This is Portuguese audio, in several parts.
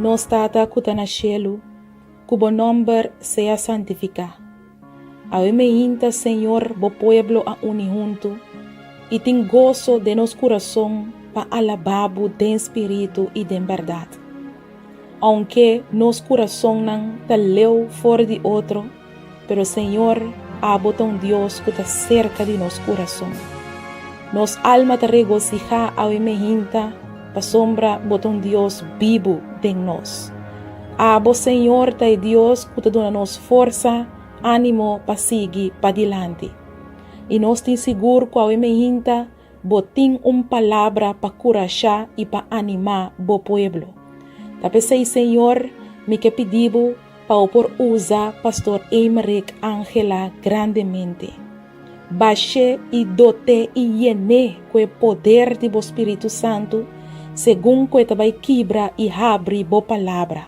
nos tata kuta na cielo, cubo nombre sea santificado. Ave inta, Señor, bo pueblo a uni junto, y ten gozo de nos corazón pa alababo de espíritu y de verdad. Aunque nos corazón nan taleu fora de otro, pero Señor, abota un Dios que está cerca de nos corazón. Nos alma te regocija a hinta, pa sombra bota un Dios vivo de nos. Abo Señor te Dios que te dona nos força, ánimo pa seguir pa dilante. E nós tem seguro que a hinta botin palavra pa curachar e pa animar bo pueblo. Tapesei Senhor, me que pedibo pa por usar pastor Emerick Angela grandemente. Baixe e dote e llene com o poder de bo Espírito Santo, segundo que te vai quebra e abre bo palavra.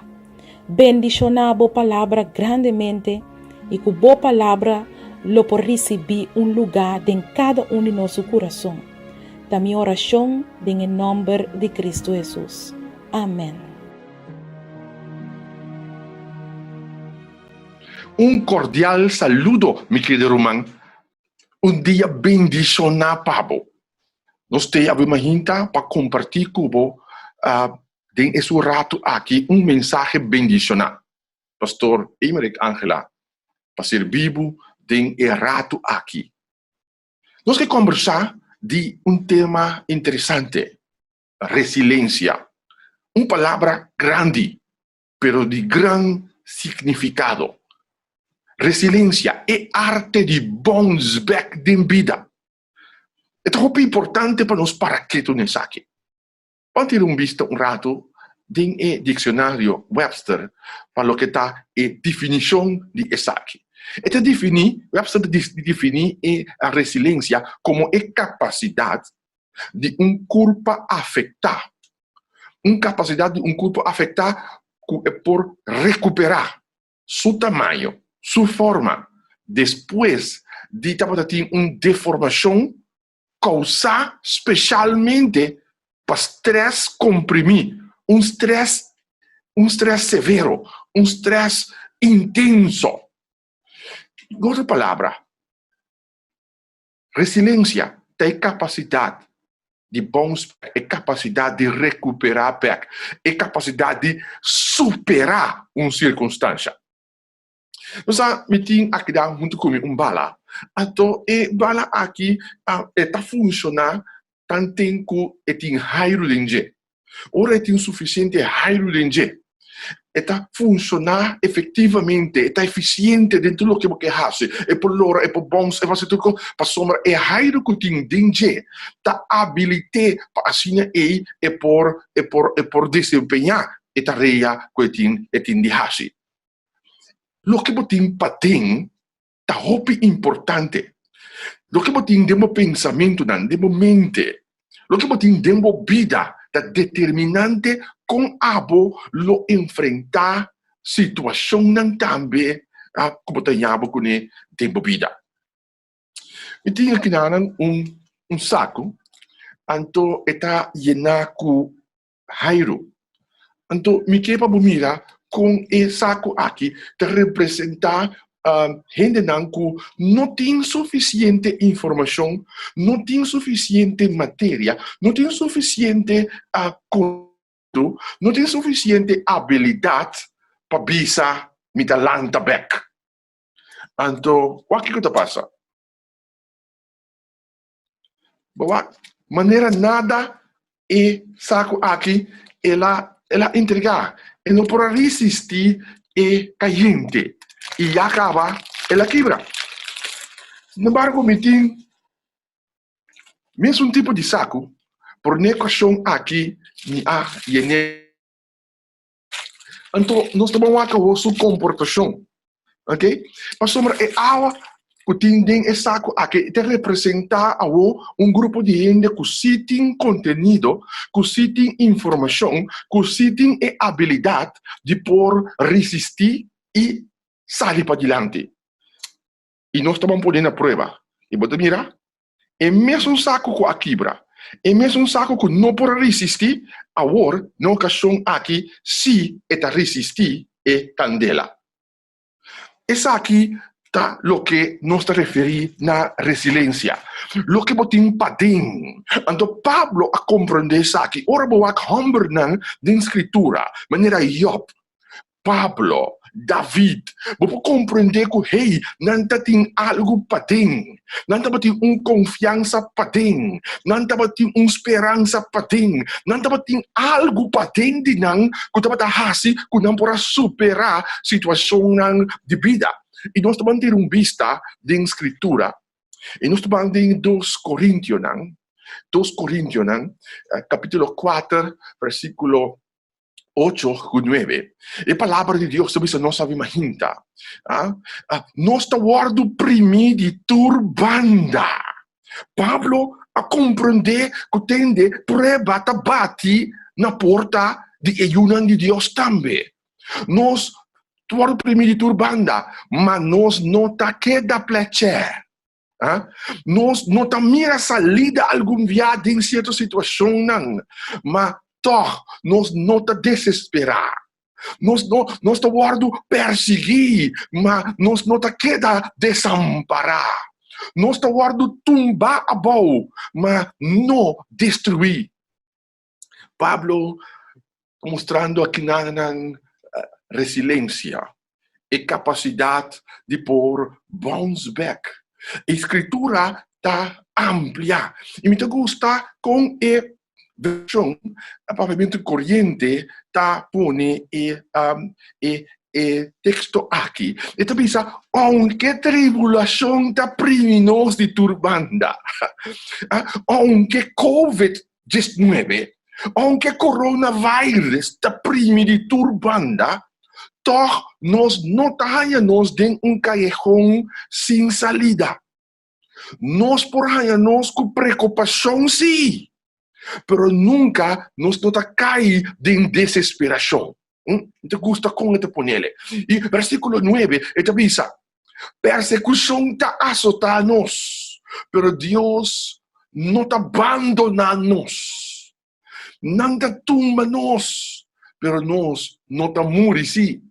Bendiciona bo palavra grandemente e com bo palavra lo por receber lugar em cada de nosso coração. Da minha oração, em nome de Cristo Jesus. Amém. Cordial saludo, mi querido Román. Dia bendicionado, Pabo. Nós temos uma hinta para compartilhar com você, nesse rato aqui, mensagem bendicionado. Pastor Emerick Angela, para ser vivo, nesse rato aqui. Nós queremos conversar de tema interessante, resiliência. Palavra grande, pero de grande significado. Resiliência é arte de bounce back de vida. É muito importante para nós para que tu não saque. Vamos ter vista rato em dicionário Webster para o que está a definição de saque. Webster define a resiliência como a capacidade de corpo afetar. Capacidade de corpo afetar por recuperar seu tamanho, sua forma, depois de ter uma deformação causada especialmente para estresse comprimido, estresse severo, estresse intenso. Em outra palavra, resiliência tem capacidade de bounce back, é capacidade de recuperar back, é capacidade de superar uma circunstância. Nós temos aqui junto com bala. Então, bala aqui está funcionando tanto que tem hydrogen. Ora tem suficiente hydrogen. Está funcionando efetivamente, está eficiente dentro do que você faz. E por loro, e por bons, e você tudo para sombra, e hydrogen está habilitado para assim e por desempenhar a tarefa que tem de fazer. Lo que você tem está muito importante. Lo que você tem de pensamento, de mente, lo que você tem de vida, está determinante com abo lo enfrentar situação também como tenhamos com o tempo vida. Eu tenho aqui saco, então está llenado com jairo. Então, me quepa mira com esse saco aqui, te representar gente que não tem suficiente informação, não tem suficiente matéria, não tem suficiente não tem suficiente habilidade para bisa mita lanta back. Então, o que passa? Boa, maneira nada e saco aqui ela entregar, e não pode resistir e caiente e acaba ela quebra. No embargo, me tem mesmo tipo de saco por negociação aqui ni yene. Então, nós estamos a sua comportação, ok? Mas sombra é awa que tem esse saco aqui te representa grupo de gente que tem conteúdo, que tem informação, que tem a habilidade de por resistir e sair para adiante. E nós estamos podendo a prova. E você mira, é mesmo saco que a quebra. E mesmo saco que não pode resistir, agora, na ocasião aqui, se eta resistir e candela. Essa aqui tá lo que nós está referi na resiliência. Lo que botin pading. Então Pablo a compreender isso aqui. Ora boa humber nang din escritura, maneira Job, Pablo, David, vou compreender que hey, nanta tem algo pading, nanta botin confiança pading, nanta botin esperança pading, nanta botin algo pading de nang que tá bata hasi que não pode superar situação nang de vida. E nós estamos tendo vista de escritura. E nós estamos em 2 Coríntios, capítulo 4, versículo 8 e 9. E a palavra de Deus sobre nós sabemos ainda. Nós estamos oprimidos de turbanda. Pablo a compreender que tem de preba bate na porta de ayunan de Deus também. Nós estamos oprimidos de turbanda, mas nós não tá queda placer. Nós não tá mira salida algum dia em certa situação, não. Mas toch, nós não tá desesperar. Nós tá guardo perseguir, mas nós não tá queda desamparar. Nós tá guardo tumbar a boa, mas não destruir. Pablo mostrando aqui na resiliência e capacidade de pôr bounce back. A escritura está ampla. E me gusta com a versão, provavelmente corrente, está pone e texto aqui. E tu pensa, aunque tribulação está priminos de turbanda, aunque COVID-19, aunque coronavirus está primi de turbanda, toch nós não estamos em callejón sem salida. Nós por nós com preocupação, sim, pero nunca nós não cair em desesperação. Então, gusta com este ponele. E versículo 9, ele diz: persecução está azotando nós, pero Deus não está abandonando nós. Não está tumba nós, pero nós não está morrendo, sim.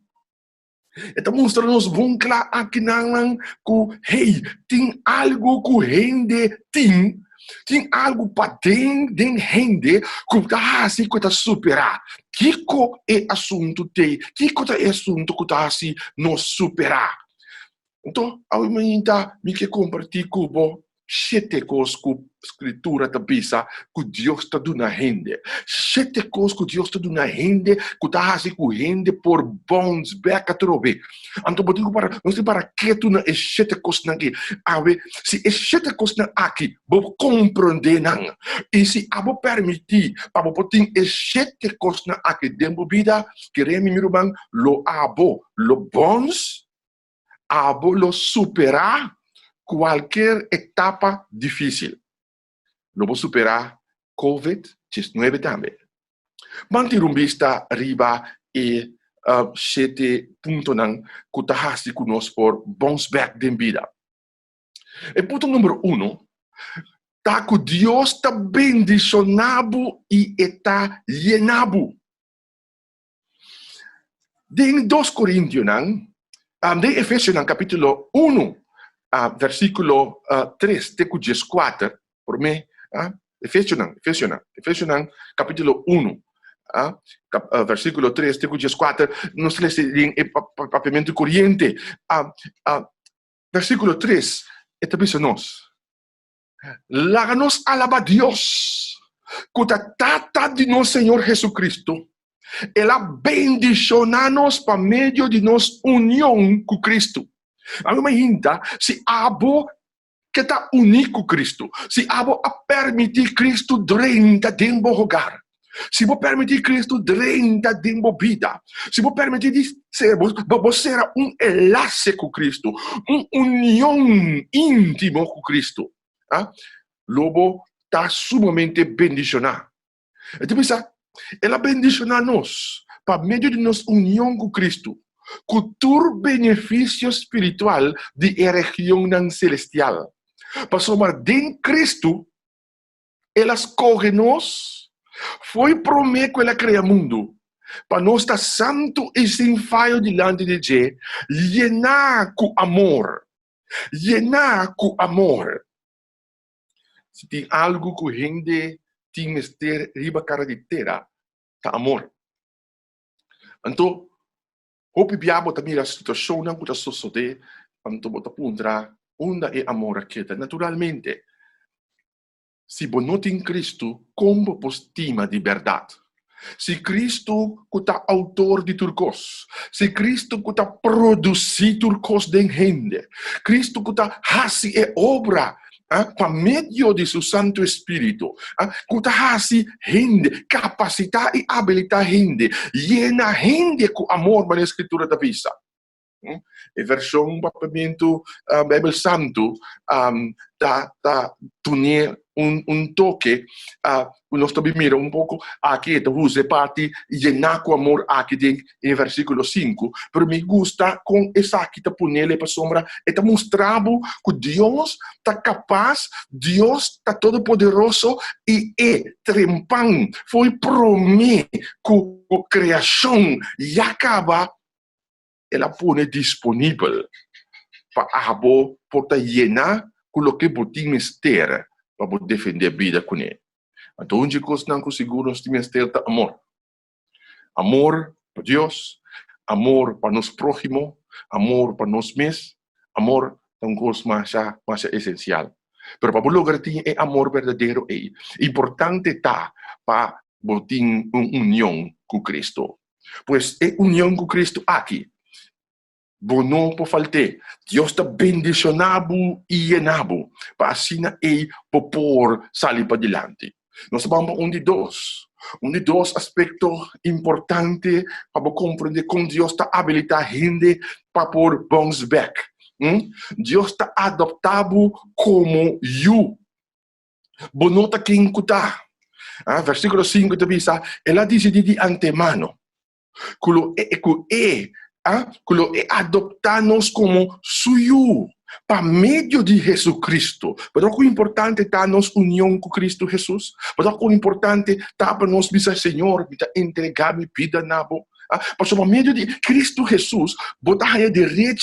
Então mostra-nos bem claro aqui que, hey, tem algo que rende, tem algo para dentro rende que está assim que está superar. Que é assunto tem? Que é assunto que está assim nos superar? Então, ao momento me que compartilhar com você 7 coisas que a escritura está dizendo que Deus está dando a gente. 7 coisas que Deus está dando a gente, que está assim com a gente por bons back a trobe. Então, eu digo para que tu não é 7 coisas aqui. Se é 7 coisas aqui, vou compreender não. E se eu vou permitir, para poder é 7 coisas aqui dentro da vida, queremos me irmão, lo abo, lo bons, abo lo superar qualquer etapa difícil. Lo vou superar COVID-19 também. Manter vista arriba e 7 pontos que está assim conosco por bounce back de vida. E ponto número 1, tá que Deus está bendicionado e está llenado. Em 2 Coríntios, de Efésios, capítulo 1, versículo 3, teco 4, por mim, Efésios, capítulo 1, versículo 3, teco 4, nós lemos em papiamento corriente, versículo 3, esta vez nós, láganos alaba a Deus, com a tata de nosso Senhor Jesucristo, ela bendicionanos por meio de nossa união com Cristo. Imagina se abo que está único com Cristo, se abo a permitir Cristo dentro do hogar, se vou permitir Cristo dentro da vida, se vou permitir você ser enlace com Cristo, união íntima com Cristo, logo está sumamente bendicionado. Então, ela bendiciona-nos por meio de nossa união com Cristo, com todo benefício espiritual de região celestial. Para somar em Cristo, ela escolhe-nos, foi prometer que ela cria mundo, para nós estar santo e sem falha diante de Deus, llenar com amor. Llenar com amor. Se tem algo que a gente tem que ter riba cara de terra, tá amor. Então, hope biabo também a situação não que sucede, então bota puntra, onde é amor aqui. Naturalmente, se você não tem Cristo, como você estima de verdade? Se Cristo que está autor de turcos, se Cristo que está produzindo turcos de gente, Cristo que está fazendo obra por meio de seu Santo Espírito, que está fazendo gente, capacidade e habilidade gente, llena gente com amor na Escritura da Vista. E versão papamento Bíblia Santo tunir toque nós também mira pouco aqui então usa parte llenar com amor aqui em versículo 5 pero me gusta com essa aqui tá punele para sombra e tá mostrando que Deus tá capaz, Deus tá todo poderoso e trempan foi prometer que a criação já acaba ela põe disponível para abo porta llenar com o que botim mister para defender a vida com ele. Então, onde nós não conseguimos ter amor. Amor para Deus, amor para nós próximo, amor para nós mesmos, amor é uma coisa mais essencial. Pero para lograr ter amor verdadeiro é importante para botim uma união com Cristo. Pois é união com Cristo aqui. Não pode faltar. Deus está bendicionado e llenado para assim por sair para diante. Nós vamos de dois aspectos importantes para compreender como Deus está habilitando a gente para por bounce back. Deus está adoptado como eu. Bonota quem está. Versículo 5 diz, ela diz de antemano, que adoptar-nos como suyo, para meio de Jesus Cristo. Mas o importante é a nossa união com Cristo Jesus. Mas o importante é para nós dizer, Senhor, me entregar minha vida na boa. Porque por meio de Cristo Jesus, botar a direita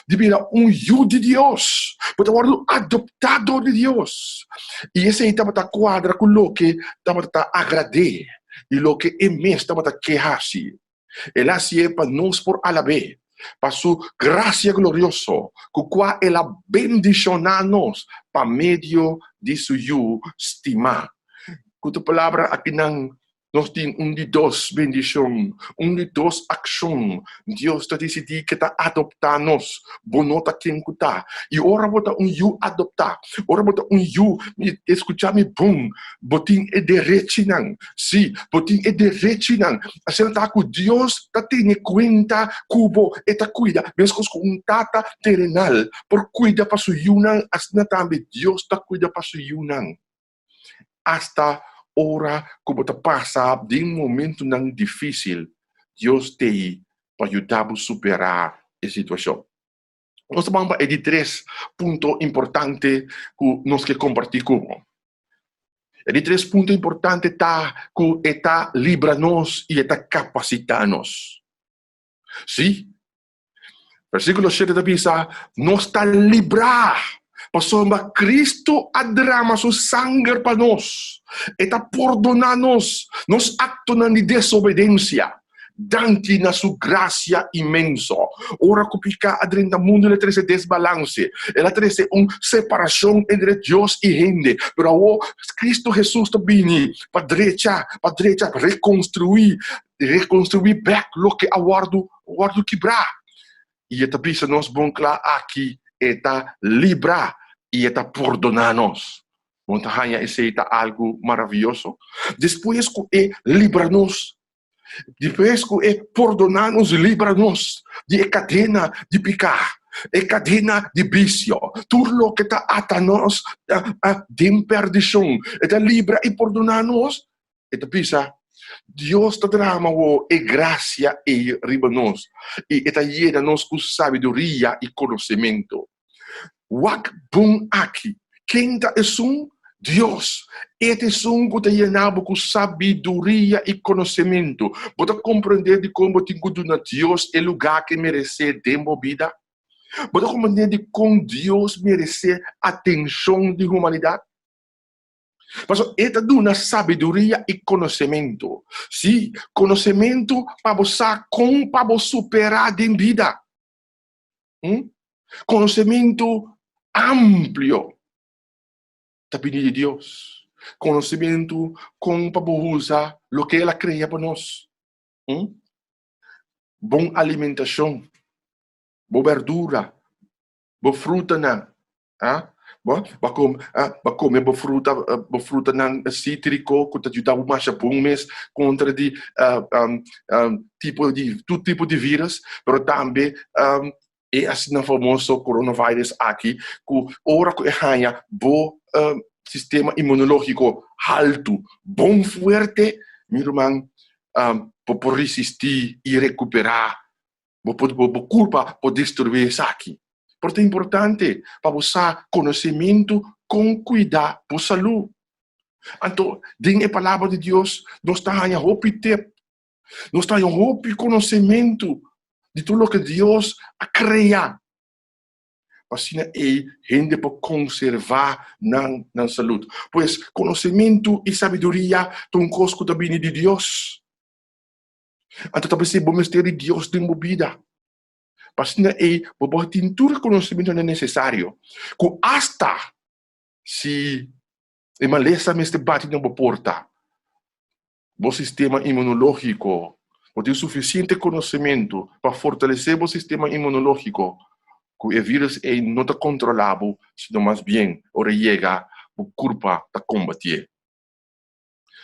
de virar filho de Deus. Botar o adoptado de Deus. E esse aí estava a quadra com o que estava a agradar. E o que é mesmo estava a queixar-se. Ela se é para nós por alaber, para sua graça gloriosa, com qual ela bendicionar-nos para meio de sua estima. Com a palavra aqui nós temos de dois bendições, de dois ações. Deus está decidindo que está adoptar-nos, bonota quem está. E ora bota eu adoptar, ora bota eu escutar-me bom, botim direito não. Sim, botim direito não. Assim está com Deus, está tendo conta, cubo, está cuida, mesmo com tata terrenal, por cuida para sua não, assim também Deus está cuida para sua não. Hasta ora como te passa de momento não difícil, Deus te para ajudar a superar a situação. Nós vamos para 3 pontos importantes que nós queremos compartilhar com você. E 3 pontos importantes que está livra-nos e está capacitando-nos. Sim? Versículo 7 diz, nós está livrar. Pastor, Cristo adrama seu sangue para nós. Está perdonar-nos. Nos actos de desobediência. Dante na sua graça imensa. Ora que fica dentro do mundo, ela traz desbalance. Ela traz separação entre Deus e gente. Pero Cristo Jesus está vindo para direita, reconstruir back o que aguardo quebrar. E está bisa nós bom claro aqui. Está livrar e está perdonar-nos. Montanha, esse é algo maravilhoso. Depois que livrar-nos, depois que perdonar-nos e livrar-nos de cadena de picar, cadena de vício, tudo o que está atando-nos de perdição, está livre e perdonar-nos, está bisa. Deus está dando graça e riba-nos, e está llena-nos com sabedoria e conhecimento. Wak bom aqui. Quem está Deus, ete sungo te yanabo com sabedoria e conhecimento. Bota compreender de como te na Deus é lugar que merece demovida. Bota compreender de como Deus merece atenção de humanidade. Mas esta duna sabedoria e conhecimento. Sim, conhecimento para você superar em vida. Conhecimento amplo. Tapini de Deus. Conhecimento com para usar o que ela cria para nós. Bom alimentação. Boa verdura. Boa fruta na. Ba comer boa fruta ng cítrico, que ajuda mais a bom mês contra de todo tipo de vírus, mas também é assim o famoso coronavírus aqui, que ora que é bom sistema imunológico alto, bom forte, meu irmão, para resistir e recuperar, para culpa, para destruir isso aqui. Portanto, é importante para usar conhecimento com cuidado para a saúde. Então, dentro da palavra de Deus, nós estamos em roupa tempo. Nós estamos em roupa conhecimento de tudo o que Deus a criado. Assim, é gente para conservar na saúde. Pois conhecimento e sabedoria são coisas que também de Deus. Então, também se bom mistério de Deus tem vida. Assim, é para ter todo o conhecimento necessário. Que hasta se a maleza me bate na porta, o sistema imunológico, ou tem suficiente conhecimento para fortalecer o sistema imunológico, que o vírus não está controlável, senão mais bem, ora chega, o corpo está combater.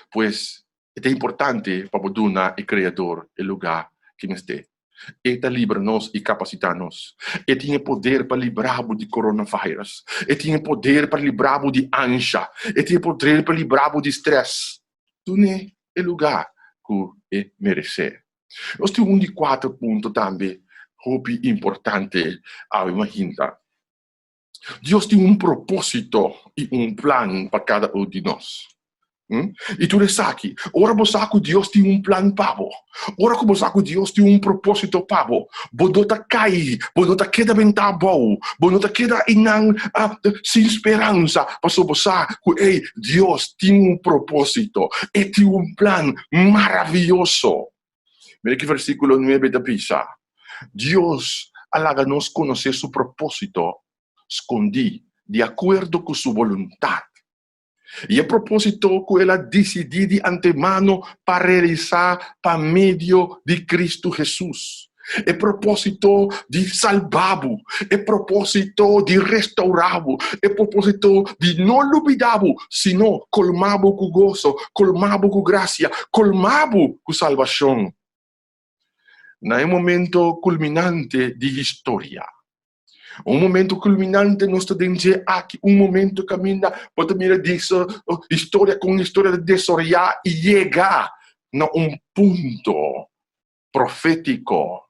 Pois é importante para o dono e criador o lugar que nos tem. Ele livra-nos e capacita-nos. Ele tem poder para livrar-nos de coronavírus. Ele tem poder para livrar-nos de ânsia. Ele tem poder para livrar-nos de estresse. Tu é o lugar que é merecer. Nós temos de 4 pontos também, muito importante a imaginar. Deus tem propósito e plano para cada de nós. E tu sabe, ora você que Deus tem plano para você. Ora que você que Deus tem propósito para você. Você não cai, você não queda bem bom, você não queda sem esperança, mas você que Deus tem propósito e tem plano maravilhoso. Mira que versículo 9 da Pisa. Deus alaga-nos conhecer seu propósito escondido, de acordo com sua vontade. E a propósito que ela decidiu de antemano para realizar por meio de Cristo Jesus. É propósito de salvá-lo, é propósito de restaurá-lo, é propósito de não olvidá-lo, senão colmá-lo com gozo, colmá-lo com graça, colmá-lo com salvação. No momento culminante de história. Momento culminante nós estamos aqui, momento que caminha, pode mirar disso, história com história de desoriar e chegar a ponto profético.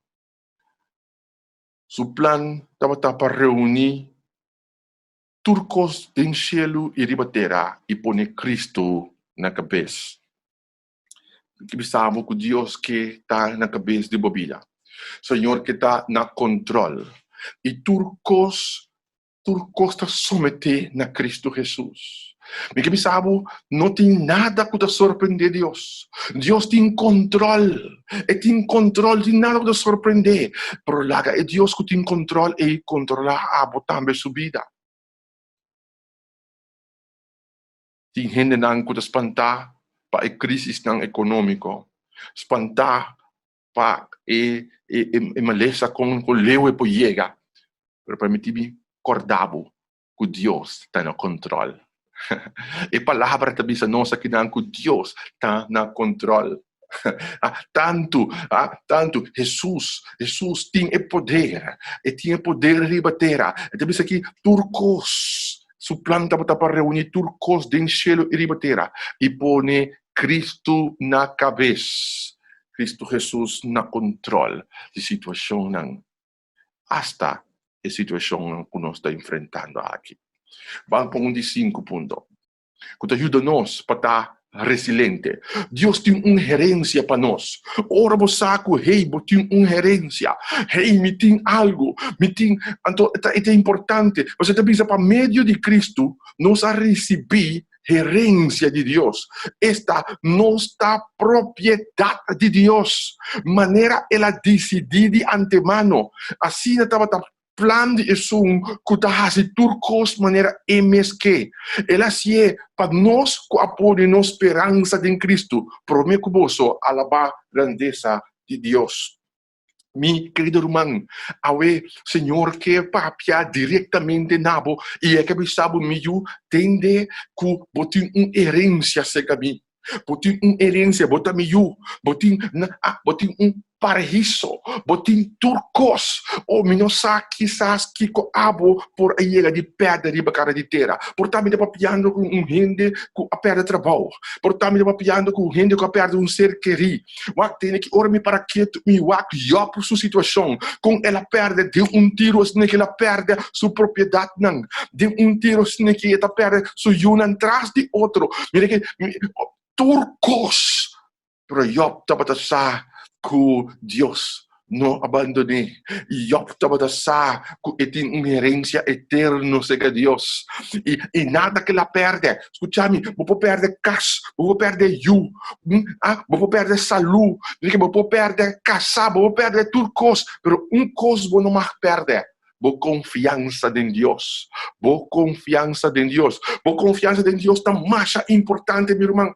Su plan estava para reunir turcos do cielo e da terra e pôr Cristo na cabeça. Que sabe que Deus que está na cabeça de bobida. Senhor que está na controle. E turcos está sometido na Cristo Jesus. Mas que sabe, não tem nada que te surpreender Deus. Deus tem controle. E tem controle de nada que te surpreender. Pero lá é Deus que tem controle e controla a também sua vida. Tem gente que te espantar para a crise econômica. Espantar para a maleza com o leu e por chega. Pero permitir-me acordar que Deus está no controle. E a palavra também diz nossa que Deus está no controle. Tanto Jesus tem poder, e tem poder de bater. E também aqui, turcos, su planta para reunir turcos do cielo e de bater, e pone Cristo na cabeça. Cristo Jesus na controle de situação, hasta a situação que nós estamos enfrentando aqui. Vamos para de 5 pontos. que ajuda-nos para estar resiliente. Deus tem uma herência para nós. Ora, você sabe, hey, você tem uma herência. Hey, me tem algo. Me tem... Então, é importante. Você também pensa, para meio de Cristo, nós a receber herência de Deus. Esta nossa propriedade de Deus. Maneira ela decidir de antemano. Assim, estava plan de Esum, que hasi turcos maneira MSQ. Ela se é para nós que apoiamos esperança em Cristo. Prometo boso alabar grandeza de Deus. Mi querido irmão, awe Senhor que papia diretamente nabo e é que sabe meio tende que botin herência seca mim. Botin herência, bota meio, botin paraíso, botin turcos, ou minosa quizás que abo por aí de pedra de cara de terra. Portanto, me papiando com gente que a perda trabalho. Portanto, me papiando com gente que a perda ser querido. Wak tem que ora me para que me wak por sua situação. Com ela perde de tiro que ela perde sua propriedade não. De tiro que ela perde sua yuna atrás de outro. Mira que turcos. Pero Job estava sa que Deus não abandone. E Job estava sa que tem uma herência eterna seja Deus. E nada que ela perde. Escute-me, vou perder casa, vou perder vou perder saúde, vou perder casa, vou perder turcos. Pero coisa vou não mais perder. Boa confiança em Deus. Boa confiança em Deus. Boa confiança em Deus é mais importante, meu irmão.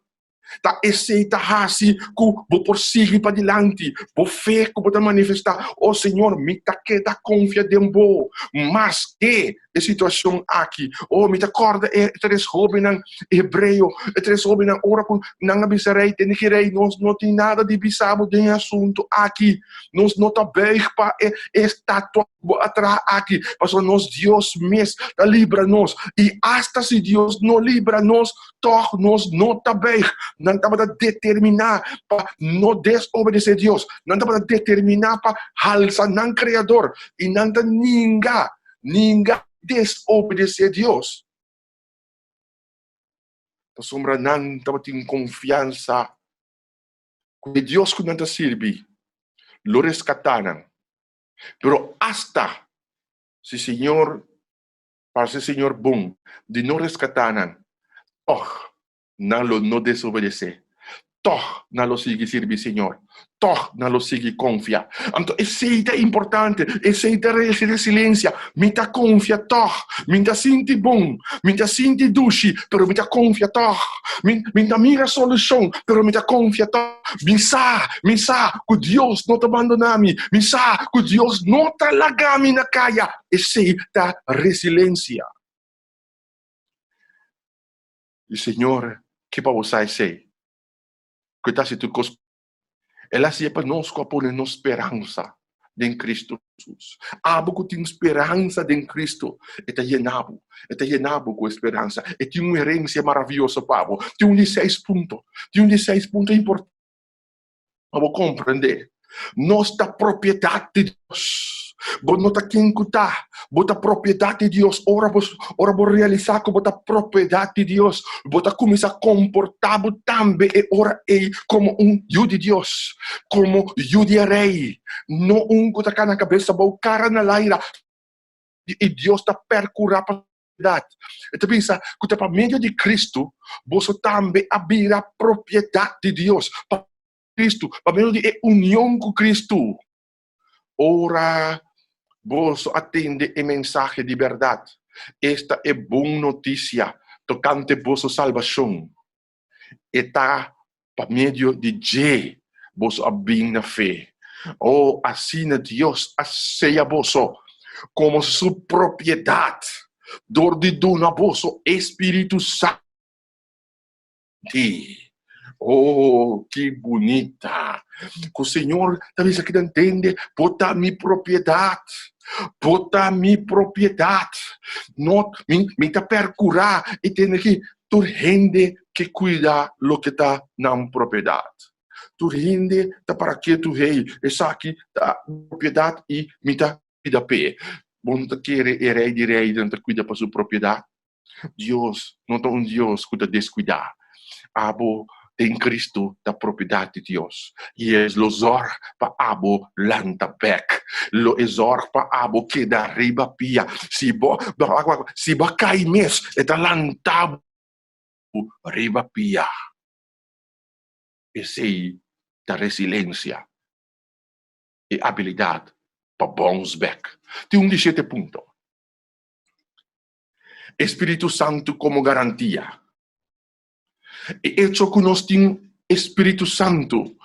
Ta aceita hasi ku vou prosseguir para diante, vou fé que vou manifestar. Oh Senhor, me ta que ta confia de bo, mas que a situação aqui. Oh, me ta corda tres jovem nang hebreu, tres jovem nang ora ku nang abisarei, tem que rei, nós não tem nada de bisabo de assunto aqui. Nós não tá bem para estátua atrás aqui, mas nós Deus mesmo tá livra nós. E hasta se Deus não livra nós, toch nós não tá bem. Não estava a determinar para não desobedecer a Deus. Não estava a determinar para alçar não Criador. E não está ninguém desobedecer a Deus. A sombra não estava tendo confiança que Deus que não está servir. Lo rescataram. Pero hasta se Senhor, para ser Senhor bom, de não rescataram, não desobedecer. Toch não lo sigue servir, Senhor. Toch não lo sigue confiar. Então, essa é importante. Essa é resiliência. Me ta confia, toch. Me ta sinti bom. Me ta sinti dushi. Pero me ta confia, toch. Me ta mira solução. Pero me ta confia, toch. Me sa que Deus não te abandona. Me sa que Deus não te larga na caia. Essa é a resiliência. E, Senhor, que para você sei? Que está se tu cos, ela se é para nós que põe nossa esperança em Cristo Jesus. Abo que tem esperança em Cristo, está llenado com esperança. E tem uma herência maravilhosa, Pablo. Tem de 6 pontos. Tem de 6 pontos importantes. Vamos compreender. Nossa propriedade de Deus. Bota quem está, bota propriedade de Deus. Ora vou realizar que bota propriedade de Deus. Bota começar a comportar também e ora como filho de Deus, como filho de rei. Não que está na cabeça, o cara na laira. E Deus está percurando a propriedade. Então pensa que está para meio de Cristo, você também abrir a propriedade de Deus. Para Cristo, para meio de união com Cristo. Ora, você atende a mensagem de verdade. Esta é boa notícia tocante a vossa salvação. Está por meio de Deus, você abrir na fé. Oh, assim Deus aceita você como sua propriedade. Dor de dona vosso Espírito Santo. Oh, que bonita. Que o Senhor, talvez aqui não entende, bota minha propriedade. Bota minha propriedade. Não, me está percurar e tem que tu gente que cuida lo que está na propriedade. Tu gente tá para que tu rei, essa aqui tá propriedade e me está cuida pé. Bom, querer rei de rei, não cuida para sua propriedade. Deus não é um Deus que te descuidar. Abo tem Cristo da propriedade de Deus. E é losor para abo lanta back. Lo exor para abo que da riba pia. Se bo cai mes, eta lantabo riba pia. Esse aí da resiliência e habilidade para bounce back. Tem 17 pontos. Espírito Santo como garantia. E hecho que nós temos Espírito Santo.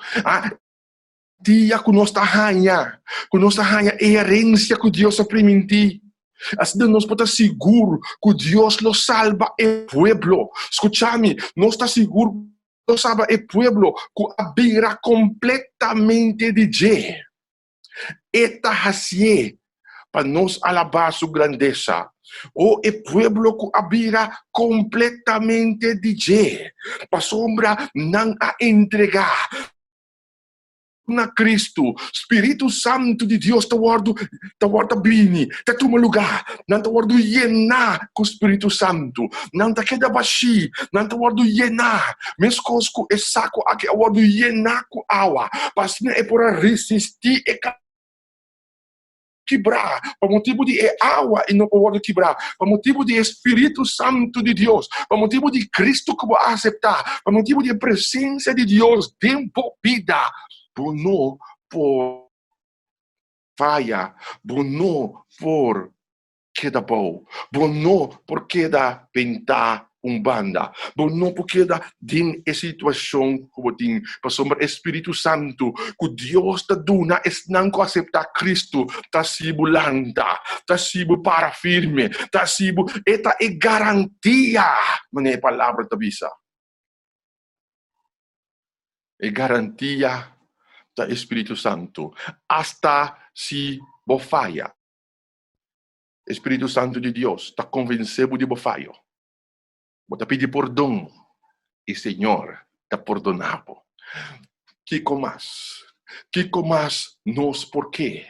Dia que nós estamos que nós estamos é herência que Deus apresentou. Assim nós podemos estar seguros que Deus lo salva o pueblo. Escute-me, nós estamos seguros que Deus salva o pueblo que abrirá completamente de Deus. Eta hasie para nós alabar sua grandeza. O pueblo que abrirá completamente de Deus. Para sombra não a entregar. Na Cristo, Espírito Santo de Deus está guarda bem, está tomando lugar, não está guarda llenar com o Espírito Santo, não está queda baixi, não está guarda llenar, mesmo com o saco aqui, guarda llenar com água, para assim é por resistir e quebrar, por motivo de água e não por quebrar, por motivo de Espírito Santo de Deus, por motivo de Cristo que vai aceitar, por motivo de presença de Deus, tempo, vida. Bono por falha, bono por queda bom, bono por queda pentar banda, bono por queda din a situação como tem, para sombra Espírito Santo, que Deus te dona, não que aceitar Cristo, tá sibulanta, tá sibu para firme, tá sibu, eta é garantia, mas é palavra da bisa. É garantia da Espírito Santo, hasta se bofaya. Espírito Santo de Deus está convencido de bofaio. Bota pedir perdão e Senhor está perdonado. Que mais nós porque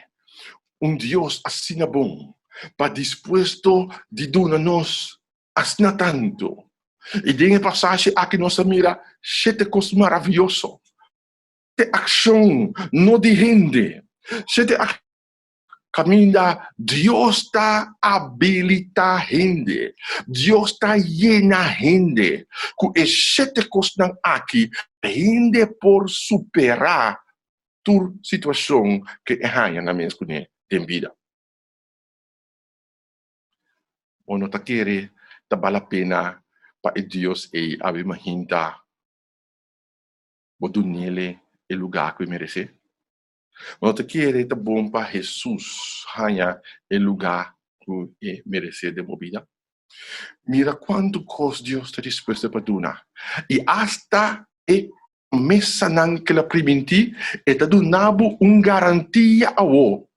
Deus assim é bom, para disposto de dar-nos assim tanto. E tem a passagem aqui nós mira, sete coisas maravilhosas. Ação não de rende. Caminha, Deus está habilita rende. Deus está llena rende. Com este coisas aqui, rende por superar toda situação que é na minha vida. Ou não está querendo, está vale a pena para Deus e a minha hinta. Bodo nele o lugar que merece. Mas te quer tá bom para Jesus ganhar o lugar que merece de vida. Mira quanto coisa Deus está disposto para dar. E hasta mesa que la primiti está dando garantia a você.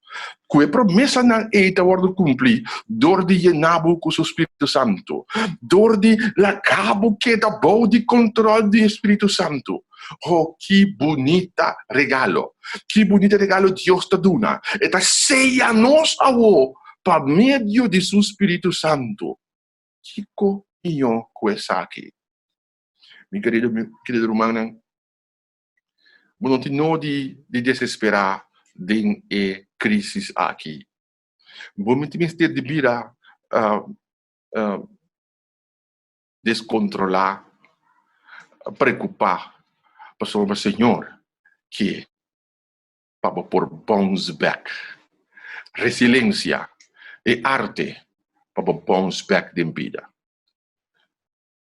Que a promessa não é de cumprir, dor de llenabo com o Espírito Santo, dor de la cabo que dá bom de controle do Espírito Santo. Oh, que bonita regalo Deus te dá. Eta seja nós a você, por meio de seu Espírito Santo. Chico io coisa aqui. Meu querido irmão, não tem nada de desesperar em crise aqui. Vamos ter de vida descontrolar, preocupar, para o Senhor, que para por bounce back, resiliência e arte para bounce back de vida.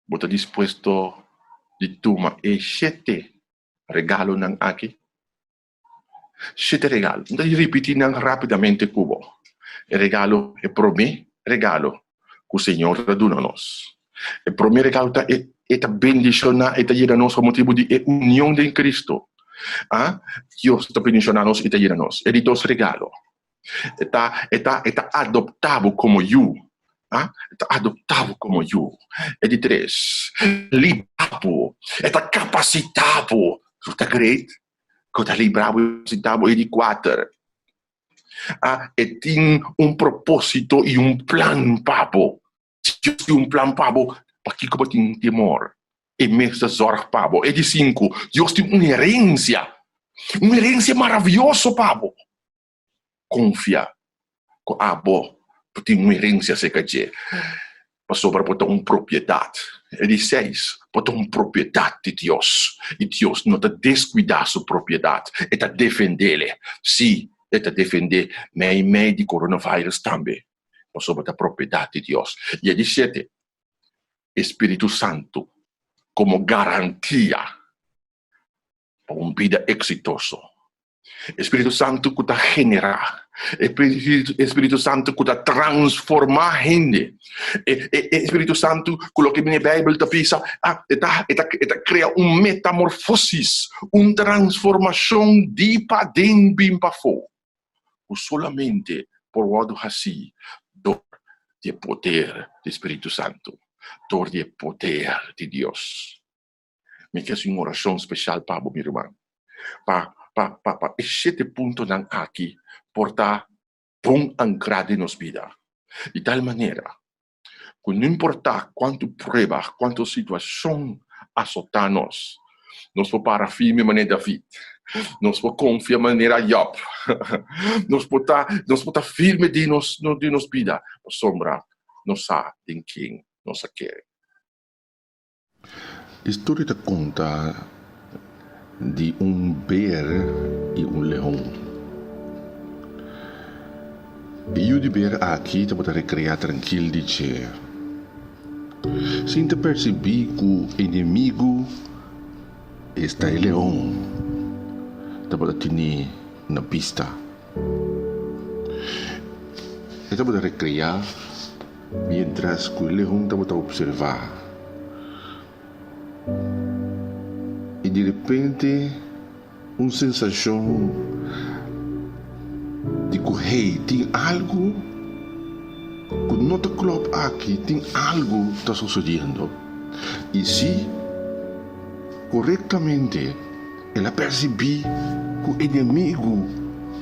Você está disposto de tomar sete regalo ng aqui? Sete regalo. Não repetir rapidamente cubo. O regalo é para mim, regalo que o Senhor dá a nós. O primeiro regalo é a bendição, é a nós por motivo de união em Cristo. Deus está bendicionando nós e está nós. É de dois regalos. Está adoptado como eu. Está adoptado como eu. É de três. Librado. Está capacitado. Está great. Está librado, capacitado. É de quatro. E tem propósito e plan, papo. Se Deus tem plan pabo, para que como tem temor? E mesmo zorg pabo. E de 5, Deus tem uma herência maravilhosa pabo. Confia com abo, tem uma herência seca de. Sobre botar propriedade. E de 6, botar propriedade de Deus. E Deus não está descuidar sua propriedade. E está defender. Sim, está defender meio de coronavírus também. Sobre a propriedade de Deus. E de 7, Espírito Santo como garantia para uma vida exitosa. Espírito Santo que está generar. Espírito Santo que está transformar gente. Espírito Santo, coloque na Bíblia, está cria uma metamorfosis, uma transformação de para dentro bem para fora. Solamente por modo assim, dor de poder do Espírito Santo, dor de poder de Deus. Me quer uma oração especial para meu irmão. Para este ponto não aqui, portar bom ancrado em nossa vida. De tal maneira, que não importa quanto prova, quanto situação assotar nós podemos parar firme maneira David, nós podemos confiar maneira Job, nós podemos estar firme de nos vida, a sombra, nós sabe em quem nós queremos. História te conta de bear e leão. E o de bear aqui te pode recrear tranquilo de che. Sem te perceber que o inimigo está em leão, te pode ter na pista. E te pode recrear mientras que o leão te pode observar. E de repente, uma sensação de que, hey, tem algo que não está claro aqui, tem algo que está sucedendo. E se, corretamente, ela percebe que o inimigo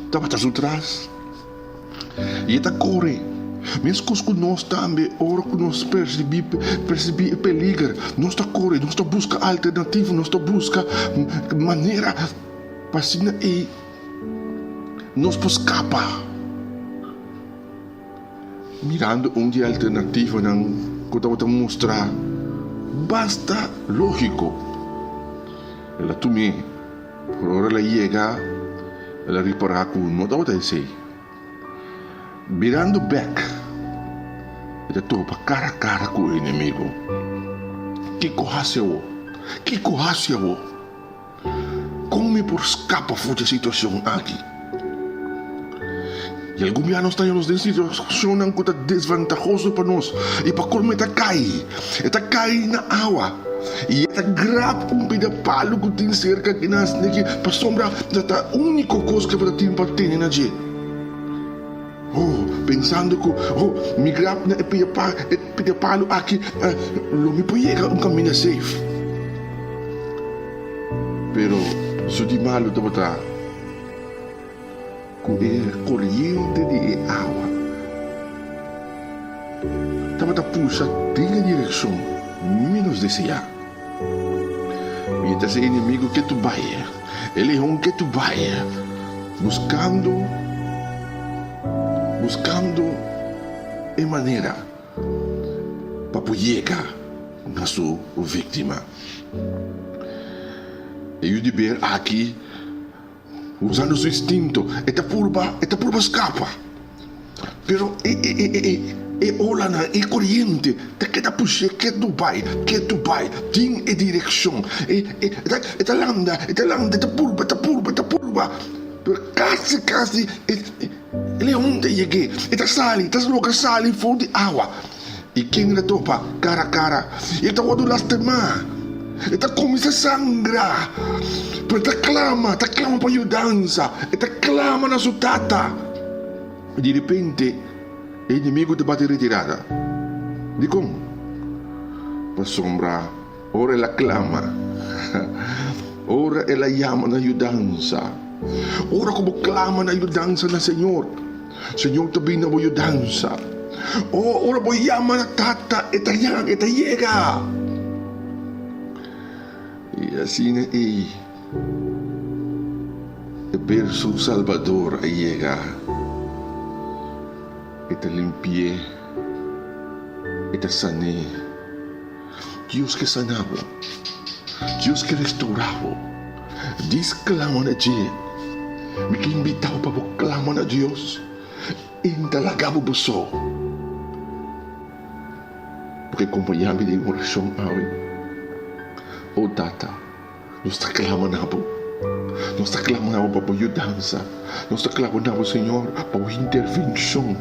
estava atrás, e ela corre. Mesmo que nós também, hora que nós percebi o perigo, nós está correndo, nós está buscando alternativa, nós está buscando maneira para se e nós podemos escapar. Mirando onde a alternativa não que eu vou mostrar, basta lógico. Ela também, por hora ela chega, ela reparar que não dá para dizer. Virando back, ele topa cara a cara com o inimigo. Que coragem eu? Que coragem eu? Como me por escapar da situação aqui? E alguns anos estamos em situação que é desvantajosa para nós. E para como está cai na água. E está grave palo que tem cerca que nas para sombra da única coisa que para ter na gente. Pensando que me grab na palo aqui, não me pode chegar caminho safe. Pero se de malo te botar com a corrente de água, te botar puxa em direção menos desejar. Mientras o inimigo que tu vai, o leão que tu vai, buscando a maneira para poder na sua vítima. E eu de ver aqui, usando seu instinto, esta purba escapa. Pero ola na corrente, que puxa, que tu vai, tem a direção. Esta landa, esta purba. Quase, ele é onde cheguei. Esta sali fora de água. E quem ele topa, cara a cara, ele está voando lastimar. Ele começa a sangrar. Ele clama para ajudança. Ele clama na sua tata. E de repente, o inimigo te bate retirada. De como? Para sombra, ora ela clama. Ora ela chama na ajudança. Ora como clama na ajudança na Senhor. Senhor, também na ajudança. Oh, ora voy llamar a tata, eta llega. Y así ver su Salvador llega. Eta limpie, eta sané. Dios que sanaba, Dios que restauraba. Diz clama na Dia. Me que invitava para clamar na Deus. Indalagava o sol. Porque acompanhava de oração hoje. Oh tata, nós está clamando. Nós está clamando para ajudança. Nós está clamando, Senhor, para intervenção.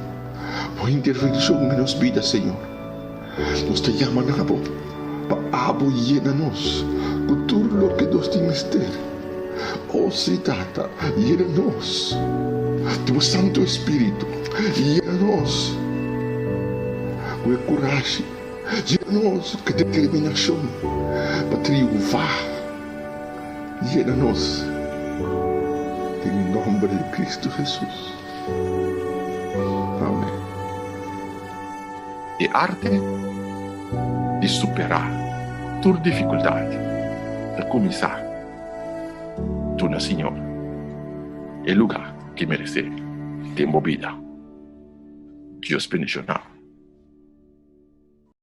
Para intervenção em nossas vidas, Senhor. Nós está chamando para apoiar-nos com tudo o que Deus tem mistério. Oh, sim, tata, llena-nos. Teu Santo Espírito, llena-nos. Com coragem, llena-nos com determinação para triunfar. Llena-nos. Em nome de Cristo Jesus. Amém. E arte de superar toda dificuldade, de começar. Tu na Senhor, é lugar que merece ter movida. Deus bendicionar.